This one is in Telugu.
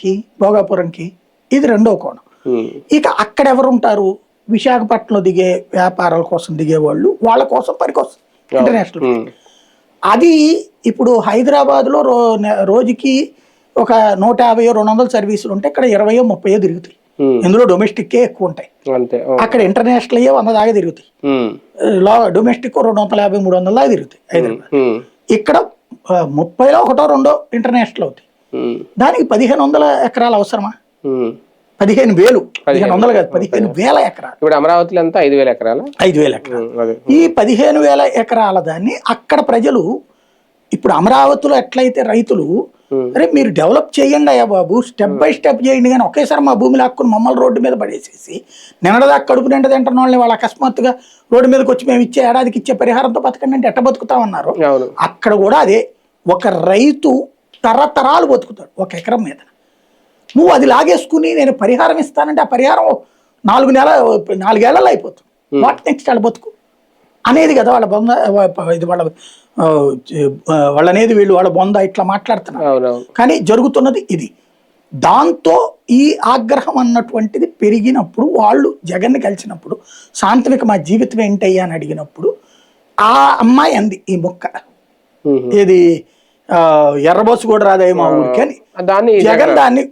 కి భోగాపురంకి ఇది రెండో కోణం. ఇక అక్కడ ఎవరు ఉంటారు? విశాఖపట్నంలో దిగే వ్యాపారాల కోసం దిగే వాళ్ళు, వాళ్ళ కోసం పనికొస్తుంది ఇంటర్నేషనల్. అది ఇప్పుడు హైదరాబాద్లో రోజుకి ఒక 150-200 సర్వీసులు ఉంటే ఇక్కడ 20-30 తిరుగుతాయి. ఇందులో డొమెస్టిక్కే ఎక్కువ ఉంటాయి. అక్కడ ఇంటర్నేషనల్ అయ్యే 100 దాకా తిరుగుతాయి. డొమెస్టిక్ 250-300 దాకా తిరుగుతాయి హైదరాబాద్. ఇక్కడ 30లో 1-2 ఇంటర్నేషనల్ అవుతాయి. దానికి 1500 ఎకరాలు అవసరమా? 15,000, 1500 కాదు, 15,000 ఎకరాలు. ఇప్పుడు అమరావతిలో ఎంత? 5,000 ఎకరాలు. 5,000 ఎకరాలు. ఈ 15,000 ఎకరాల దాన్ని అక్కడ ప్రజలు ఇప్పుడు అమరావతిలో ఎట్లయితే రైతులు అరే మీరు డెవలప్ చేయండి అయ్యా బాబు, స్టెప్ బై స్టెప్ చేయండి, కానీ ఒకేసారి మా భూమి లాక్కుని మమ్మల్ని రోడ్డు మీద పడేసేసి నిన్నదాకా కడుపు నిండా తింటున్న వాళ్ళని వాళ్ళు అకస్మాత్తుగా రోడ్డు మీదకి వచ్చి మేము ఇచ్చే ఏడాదికి ఇచ్చే పరిహారంతో బతకండి అంటే ఎట్ట బతుకుతామన్నారు. అక్కడ కూడా అదే, ఒక రైతు తరతరాలు బతుకుతాడు ఒక ఎకరం మీద. నువ్వు అది లాగేసుకుని నేను పరిహారం ఇస్తానంటే ఆ పరిహారం 4 ఏళ్లలో అయిపోతుంది. వాట్ నెక్స్ట్ వాళ్ళ బతుకు అనేది కదా వాళ్ళ బొంద, ఇది వాళ్ళనేది వీళ్ళు వాళ్ళ బొంద ఇట్లా మాట్లాడుతున్నారు. కానీ జరుగుతున్నది ఇది. దాంతో ఈ ఆగ్రహం అన్నటువంటిది పెరిగినప్పుడు వాళ్ళు జగన్ని కలిసినప్పుడు సాంత్విక మా జీవితం ఏంటయ్యా అని అడిగినప్పుడు ఆ అమ్మాయి అంది ఈ మొక్క, ఏది ఎర్రబోసు కూడా రాదయ్య మా ఊరికి అని. జగన్ దాన్ని